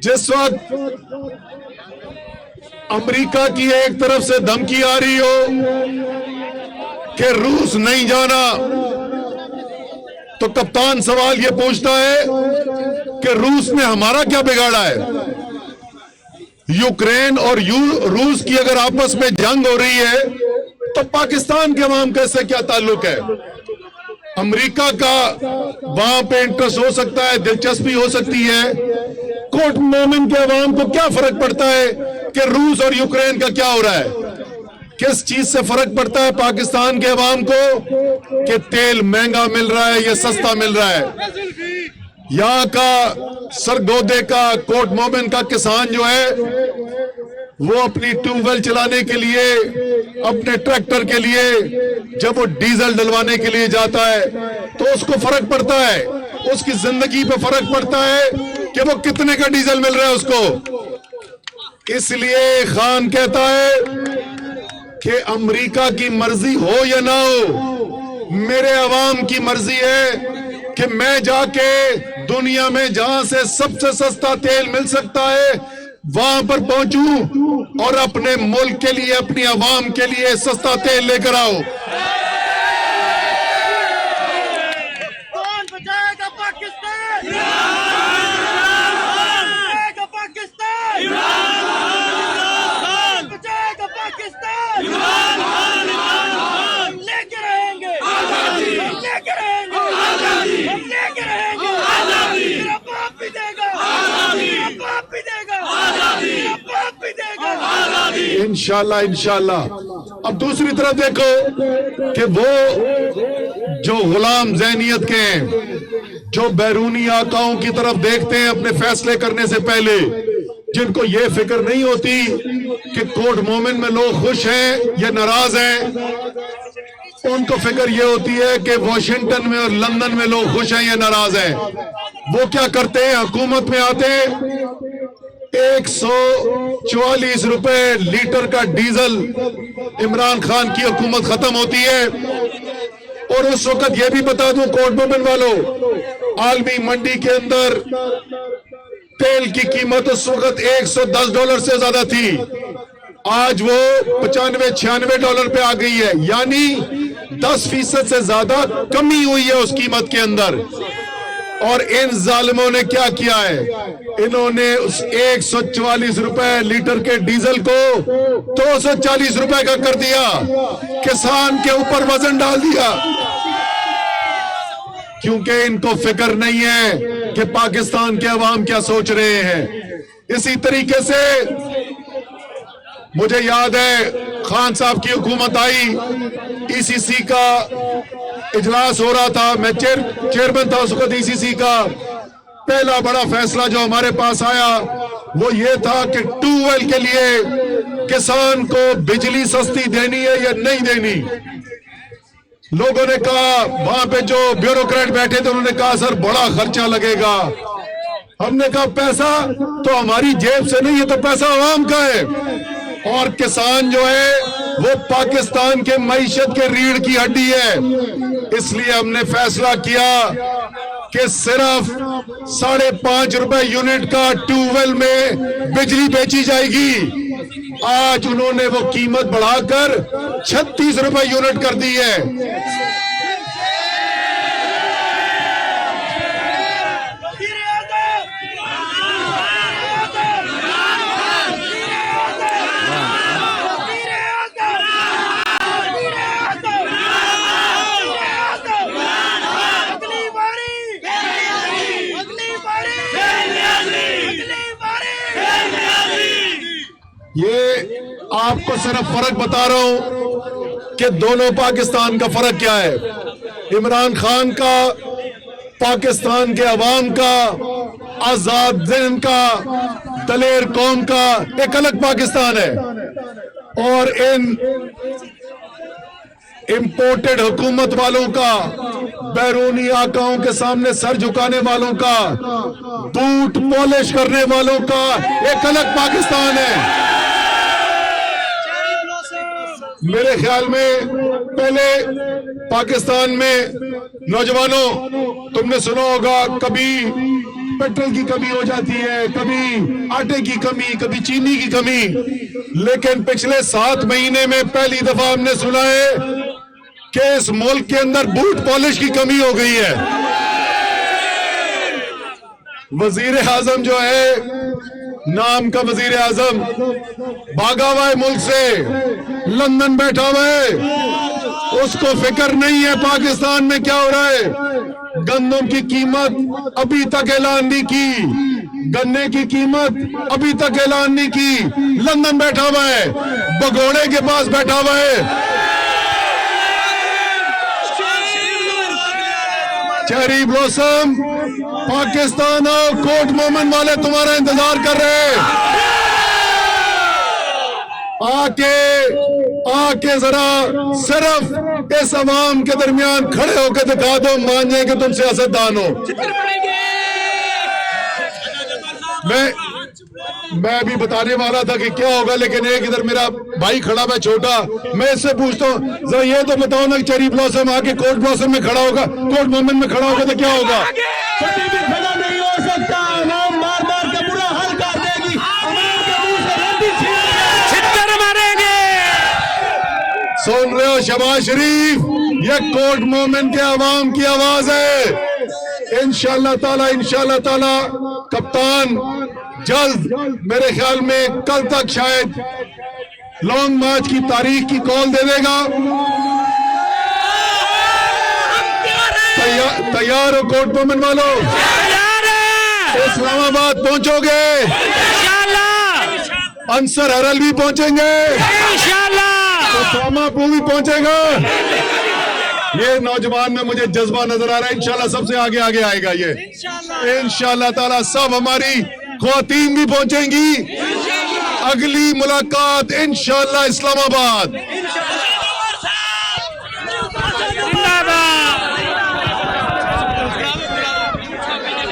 जिस वक्त अमेरिका की एक तरफ से धमकी आ रही हो कि रूस नहीं जाना, तो कप्तान सवाल यह पूछता है कि रूस ने हमारा क्या बिगाड़ा है। यूक्रेन और रूस की अगर आपस में जंग हो रही है तो पाकिस्तान के अवाम का इससे क्या ताल्लुक है। अमेरिका का वहां पे इंटरेस्ट हो सकता है, दिलचस्पी हो सकती है, कोर्ट मोमिन के अवाम को क्या फर्क पड़ता है कि रूस और यूक्रेन का क्या हो रहा है। किस चीज से फर्क पड़ता है पाकिस्तान के अवाम को कि तेल महंगा मिल रहा है या सस्ता मिल रहा है। यहां का सरगोदे का, कोर्ट मोमिन का किसान जो है वो अपनी ट्यूबवेल चलाने के लिए, अपने ट्रैक्टर के लिए जब वो डीजल डलवाने के लिए जाता है तो उसको फर्क पड़ता है, उसकी जिंदगी पे फर्क पड़ता है कि वो कितने का डीजल मिल रहा है उसको। इसलिए खान कहता है कि अमेरिका की मर्जी हो या ना हो, मेरे अवाम की मर्जी है कि मैं जाके दुनिया में जहां से सबसे सस्ता तेल मिल सकता है वहां पर पहुंचूं और अपने मुल्क के लिए, अपनी अवाम के लिए सस्ता तेल लेकर आओ। कौन बचाएगा पाकिस्तान? बचाएगा पाकिस्तान? बचाएगा पाकिस्तान? हम लेके रहेंगे, हम लेके रहेंगे, हम लेके रहेंगे। मेरा बाप भी देगा, मेरा बाप भी देगा, मेरा बाप भी देगा। इंशाल्लाह इंशाल्लाह। अब दूसरी तरफ देखो कि वो जो गुलाम ज़हनियत के हैं, जो बैरूनी आकाओं की तरफ देखते हैं अपने फैसले करने से पहले, जिनको ये फिक्र नहीं होती कि कोर्ट मोमिन में लोग खुश हैं या नाराज हैं, उनको फिक्र ये होती है कि वॉशिंगटन में और लंदन में लोग खुश हैं या नाराज हैं। वो क्या करते हैं, हुकूमत में आते हैं, 144 रुपए लीटर का डीजल इमरान खान की हुकूमत खत्म होती है। और उस वक्त ये भी बता दूं कोर्ट मोमिन वालों, आलमी मंडी के अंदर तेल की कीमत उस वक्त $110 से ज्यादा थी, आज वो $95-96 पे आ गई है, यानी 10% से ज्यादा कमी हुई है उस कीमत के अंदर। और इन जालिमों ने क्या किया है, इन्होंने उस 144 रुपए लीटर के डीजल को 240 रुपए का कर दिया, किसान के ऊपर वजन डाल दिया, क्योंकि इनको फिक्र नहीं है कि पाकिस्तान के अवाम क्या सोच रहे हैं। इसी तरीके से मुझे याद है खान साहब की हुकूमत आई, ईसीसी का इजलास हो रहा था, मैं चेयरमैन था उस वक्त ईसीसी का। पहला बड़ा फैसला जो हमारे पास आया वो ये था कि ट्यूबवेल के लिए किसान को बिजली सस्ती देनी है या नहीं देनी। लोगों ने कहा, वहां पे जो ब्यूरोक्रेट बैठे थे उन्होंने कहा सर बड़ा खर्चा लगेगा। हमने कहा पैसा तो हमारी जेब से नहीं है, तो पैसा आवाम का है, और किसान जो है वो पाकिस्तान के मईशत के रीढ़ की हड्डी है। इसलिए हमने फैसला किया कि सिर्फ 5.5 रुपए यूनिट का ट्यूबवेल में बिजली बेची जाएगी। आज उन्होंने वो कीमत बढ़ाकर 36 रुपए यूनिट कर दी है। ये आपको सिर्फ फर्क बता रहा हूं कि दोनों पाकिस्तान का फर्क क्या है। इमरान खान का पाकिस्तान के अवाम का, आजाद ज़हन का, दलेर कौम का एक अलग पाकिस्तान है, और इन इंपोर्टेड हुकूमत वालों का, बैरूनी आकाओं के सामने सर झुकाने वालों का, बूट पॉलिश करने वालों का एक अलग पाकिस्तान है। मेरे ख्याल में पहले पाकिस्तान में नौजवानों, तुमने सुना होगा कभी पेट्रोल की कमी हो जाती है, कभी आटे की कमी, कभी चीनी की कमी, लेकिन पिछले 7 महीने में पहली दफा हमने सुना है कि इस मुल्क के अंदर बूट पॉलिश की कमी हो गई है। वजीर आजम जो है, नाम का वजीर आजम भागा हुआ है मुल्क से, लंदन बैठा हुआ है, उसको फिक्र नहीं है पाकिस्तान में क्या हो रहा है। गंदम की कीमत अभी तक ऐलान नहीं की, गन्ने की कीमत अभी तक ऐलान नहीं की, लंदन बैठा हुआ है, भगोड़े के पास बैठा हुआ है। चेरी ब्लॉसम, पाकिस्तान और कोर्ट मोमेंट वाले तुम्हारा इंतजार कर रहे हैं। आके जरा सिर्फ इस अवाम के दरमियान खड़े होकर दिखा दो, मान जाए कि तुम सियासतदान हो। मैं भी बताने वाला था कि क्या होगा, लेकिन एक इधर मेरा भाई खड़ा है छोटा, मैं इससे पूछता हूँ जरा ये तो बताओ ना, चेरी ब्लॉसम आके कोर्ट ब्लॉसम में खड़ा होगा, कोर्ट मोमेंट में खड़ा होगा तो क्या होगा? कभी भी खड़ा नहीं हो सकता। आवाम मार मार के बुरा हाल कर देगी, आवाम के मुंह से रोटी छीन मारेंगे। सुन रहे हो शहबाज शरीफ, ये कोर्ट मोमेंट के आवाम की आवाज है। इंशाअल्लाह ताला कप्तान जल्द, मेरे ख्याल में कल तक शायद लॉन्ग मार्च की तारीख की कॉल दे देगा। तैयार हो कोर्ट मोमेंट वालों? इस्लामाबाद पहुंचोगे? अंसर हरल भी पहुंचेंगे, ओसामा भी पहुंचेगा। ये नौजवान में मुझे जज्बा नजर आ रहा है, इंशाल्लाह सबसे आगे आगे आएगा ये, इंशाल्लाह ताला। सब हमारी ख्वातीन भी पहुंचेंगी। अगली मुलाकात इंशाल्लाह इस्लामाबाद।